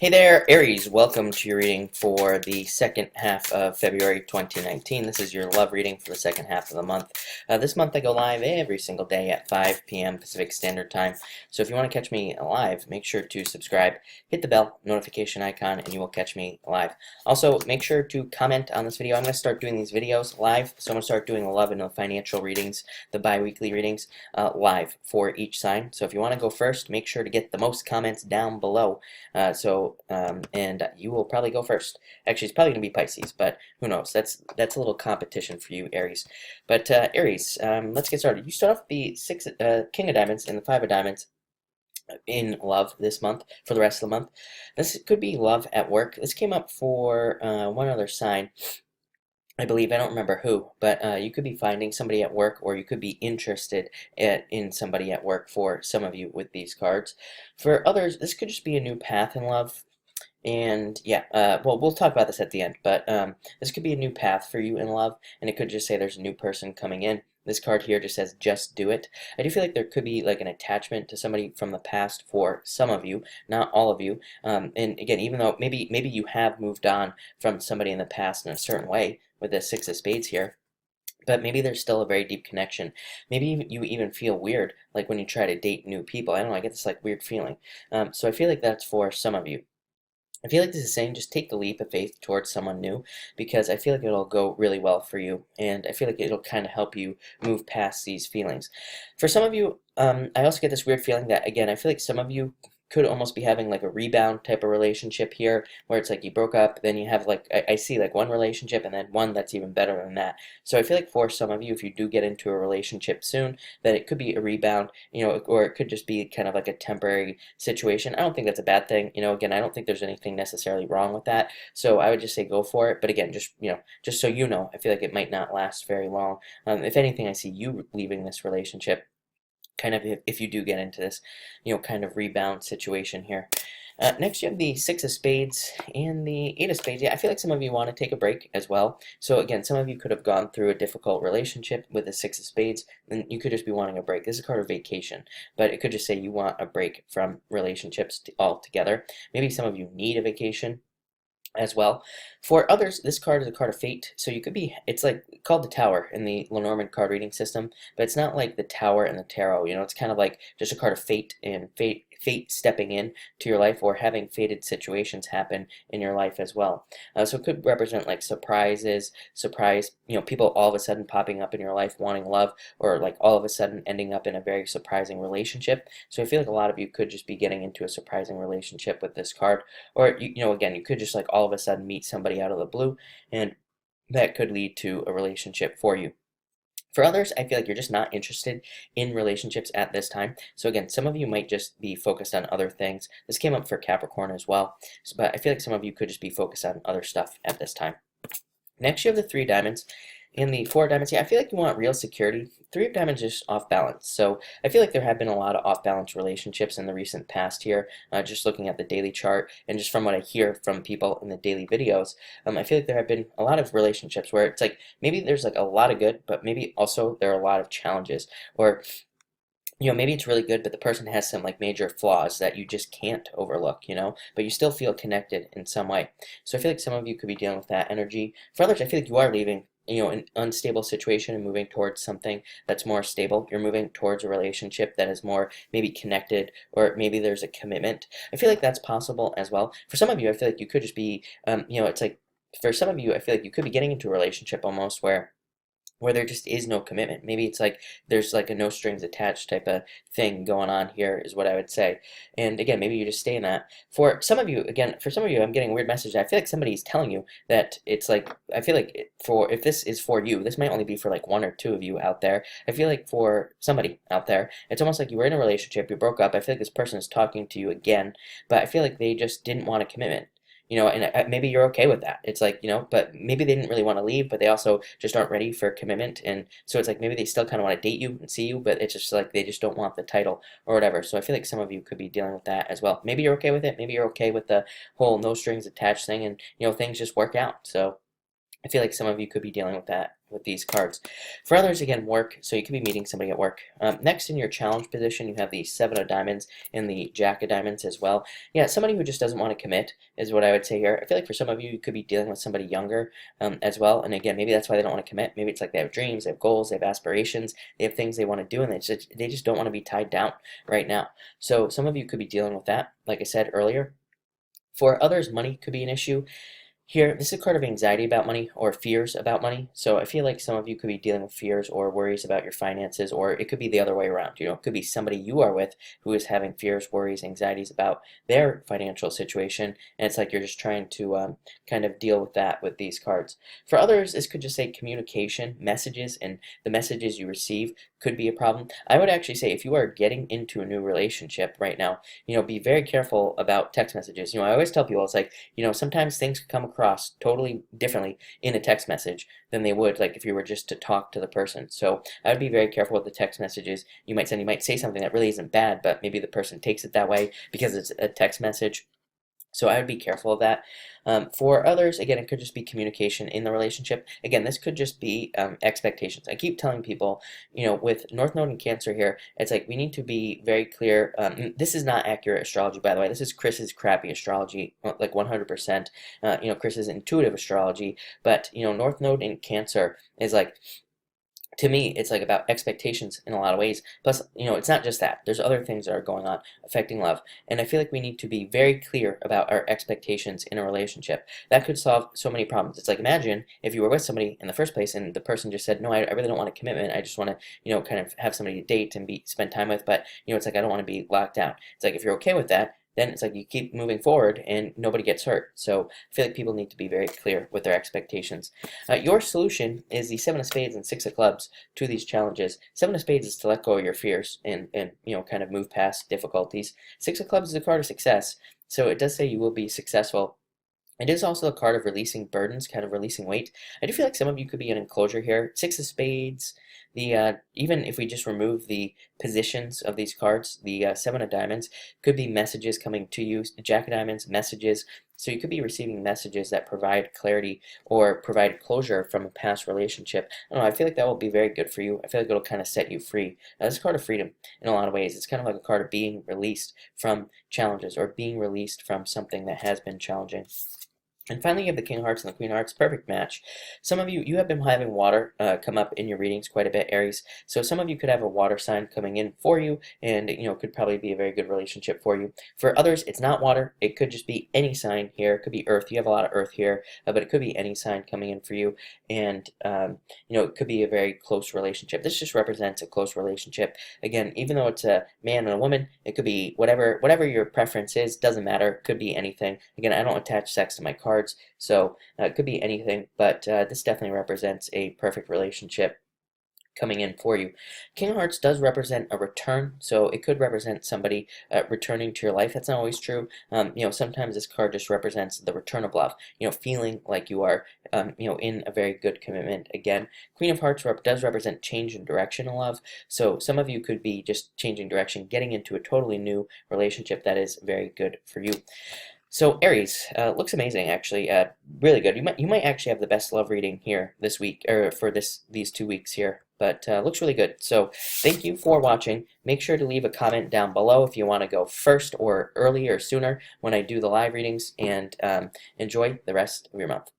Hey there, Aries. Welcome to your reading for the second half of February 2019. This is your love reading for the second half of the month. This month I go live every single day at 5 p.m. Pacific Standard Time. So if you want to catch me live, make sure to subscribe, hit the bell notification icon, and you will catch me live. Also, make sure to comment on this video. I'm going to start doing these videos live, so I'm going to start doing the love and the financial readings, the bi-weekly readings, live for each sign. So if you want to go first, make sure to get the most comments down below. And you will probably go first. Actually, it's probably going to be Pisces, but who knows? That's a little competition for you, Aries. But Aries, let's get started. You start off the King of Diamonds and the Five of Diamonds in love this month for the rest of the month. This could be love at work. This came up for one other sign. I believe, I don't remember who, but you could be finding somebody at work, or you could be interested in somebody at work for some of you with these cards. For others, this could just be a new path in love. And yeah, well, we'll talk about this at the end, but this could be a new path for you in love, and it could just say there's a new person coming in. This card here just says, just do it. I do feel like there could be like an attachment to somebody from the past for some of you, not all of you. And again, even though maybe you have moved on from somebody in the past in a certain way with the Six of Spades here, but maybe there's still a very deep connection. Maybe you even feel weird, like when you try to date new people. I don't know, I get this like weird feeling. So I feel like that's for some of you. I feel like this is saying just take the leap of faith towards someone new, because I feel like it'll go really well for you, and I feel like it'll kind of help you move past these feelings. For some of you, I also get this weird feeling that, again, I feel like some of you could almost be having like a rebound type of relationship here, where it's like you broke up, then you have like, I see like one relationship and then one that's even better than that. So I feel like for some of you, if you do get into a relationship soon, that it could be a rebound, or it could just be kind of like a temporary situation. I don't think that's a bad thing. Again, I don't think there's anything necessarily wrong with that. So I would just say go for it. But again, just so you know, I feel like it might not last very long. If anything, I see you leaving this relationship kind of if you do get into this, kind of rebound situation here. Next, you have the Six of Spades and the Eight of Spades. Yeah, I feel like some of you want to take a break as well. So again, some of you could have gone through a difficult relationship with the Six of Spades, and you could just be wanting a break. This is a card of vacation, but it could just say you want a break from relationships altogether. Maybe some of you need a vacation as well. For others, this card is a card of fate, so you could be, it's like called the Tower in the Lenormand card reading system, but it's not like the Tower in the Tarot, it's kind of like just a card of fate, and fate stepping in to your life, or having fated situations happen in your life as well. So it could represent like surprises, people all of a sudden popping up in your life wanting love, or like all of a sudden ending up in a very surprising relationship. So I feel like a lot of you could just be getting into a surprising relationship with this card, or again, you could just like all of a sudden meet somebody out of the blue, and that could lead to a relationship for you. For others, I feel like you're just not interested in relationships at this time. So again, some of you might just be focused on other things. This came up for Capricorn as well, but I feel like some of you could just be focused on other stuff at this time. Next, you have the Three of Diamonds and the Four of Diamonds. Yeah, I feel like you want real security. Three of Diamonds is off balance. So I feel like there have been a lot of off balance relationships in the recent past here, just looking at the daily chart and just from what I hear from people in the daily videos. I feel like there have been a lot of relationships where it's like maybe there's like a lot of good, but maybe also there are a lot of challenges, or maybe it's really good, but the person has some like major flaws that you just can't overlook, but you still feel connected in some way. So I feel like some of you could be dealing with that energy. For others, I feel like you are leaving, an unstable situation and moving towards something that's more stable. You're moving towards a relationship that is more maybe connected, or maybe there's a commitment. I feel like that's possible as well. For some of you, I feel like you could just be, it's like, for some of you, I feel like you could be getting into a relationship almost where there just is no commitment. Maybe it's like there's like a no strings attached type of thing going on here, is what I would say. And again, maybe you just stay in that. For some of you, I'm getting a weird message. I feel like somebody's telling you that it's like, I feel like if this is for you, this might only be for like one or two of you out there. I feel like for somebody out there, it's almost like you were in a relationship, you broke up. I feel like this person is talking to you again, but I feel like they just didn't want a commitment. And maybe you're okay with that. It's like, but maybe they didn't really want to leave, but they also just aren't ready for commitment. And so it's like maybe they still kind of want to date you and see you, but it's just like they just don't want the title or whatever. So I feel like some of you could be dealing with that as well. Maybe you're okay with it. Maybe you're okay with the whole no strings attached thing, and things just work out. So I feel like some of you could be dealing with that with these cards. For others, again, work. So you could be meeting somebody at work. Next, in your challenge position, you have the Seven of Diamonds and the Jack of Diamonds as well. Yeah, somebody who just doesn't want to commit is what I would say here. I feel like for some of you, you could be dealing with somebody younger as well. And again, maybe that's why they don't want to commit. Maybe it's like they have dreams, they have goals, they have aspirations, they have things they want to do, and they just don't want to be tied down right now. So some of you could be dealing with that, like I said earlier. For others, money could be an issue. Here, this is a card of anxiety about money or fears about money. So I feel like some of you could be dealing with fears or worries about your finances, or it could be the other way around. You know, it could be somebody you are with who is having fears, worries, anxieties about their financial situation, and it's like you're just trying to kind of deal with that with these cards. For others, this could just say communication, messages, and the messages you receive could be a problem. I would actually say if you are getting into a new relationship right now, you know, be very careful about text messages. You know, I always tell people, it's like, you know, sometimes things come across totally differently in a text message than they would like if you were just to talk to the person. So I would be very careful with the text messages you might send. You might say something that really isn't bad, but maybe the person takes it that way because it's a text message. So I would be careful of that. For others, again, it could just be communication in the relationship. Again, this could just be expectations. I keep telling people, you know, with North Node and Cancer here, it's like we need to be very clear. This is not accurate astrology, by the way. This is Chris's crappy astrology, like 100%. You know, Chris's intuitive astrology. But, you know, North Node in Cancer is like, to me, it's like about expectations in a lot of ways. Plus, you know, it's not just that. There's other things that are going on affecting love. And I feel like we need to be very clear about our expectations in a relationship. That could solve so many problems. It's like, imagine if you were with somebody in the first place and the person just said, no, I really don't want a commitment. I just want to, you know, kind of have somebody to date and spend time with. But, you know, it's like, I don't want to be locked down. It's like, if you're okay with that, then it's like you keep moving forward and nobody gets hurt. So I feel like people need to be very clear with their expectations. Your solution is the Seven of Spades and Six of Clubs to these challenges. Seven of Spades is to let go of your fears and you know, kind of move past difficulties. Six of Clubs is a card of success. So it does say you will be successful. It is also a card of releasing burdens, kind of releasing weight. I do feel like some of you could be in enclosure here. Six of Spades, the even if we just remove the positions of these cards, the Seven of Diamonds could be messages coming to you. Jack of Diamonds, messages. So you could be receiving messages that provide clarity or provide closure from a past relationship. I don't know, I feel like that will be very good for you. I feel like it'll kind of set you free. This is a card of freedom in a lot of ways. It's kind of like a card of being released from challenges or being released from something that has been challenging. And finally, you have the King of Hearts and the Queen of Hearts, perfect match. Some of you have been having water come up in your readings quite a bit, Aries. So some of you could have a water sign coming in for you, and you know, could probably be a very good relationship for you. For others, it's not water. It could just be any sign here. It could be Earth. You have a lot of Earth here, but it could be any sign coming in for you, and you know, it could be a very close relationship. This just represents a close relationship. Again, even though it's a man and a woman, it could be whatever your preference is. Doesn't matter. It could be anything. Again, I don't attach sex to my cards. So it could be anything, but this definitely represents a perfect relationship coming in for you. King of Hearts does represent a return, so it could represent somebody returning to your life. That's not always true. You know, sometimes this card just represents the return of love. You know, feeling like you are, you know, in a very good commitment again. Queen of Hearts does represent change in direction in love. So some of you could be just changing direction, getting into a totally new relationship that is very good for you. So Aries, looks amazing actually, really good. You might actually have the best love reading here this week, or for these 2 weeks here, but looks really good. So thank you for watching. Make sure to leave a comment down below if you want to go first or early or sooner when I do the live readings, and enjoy the rest of your month.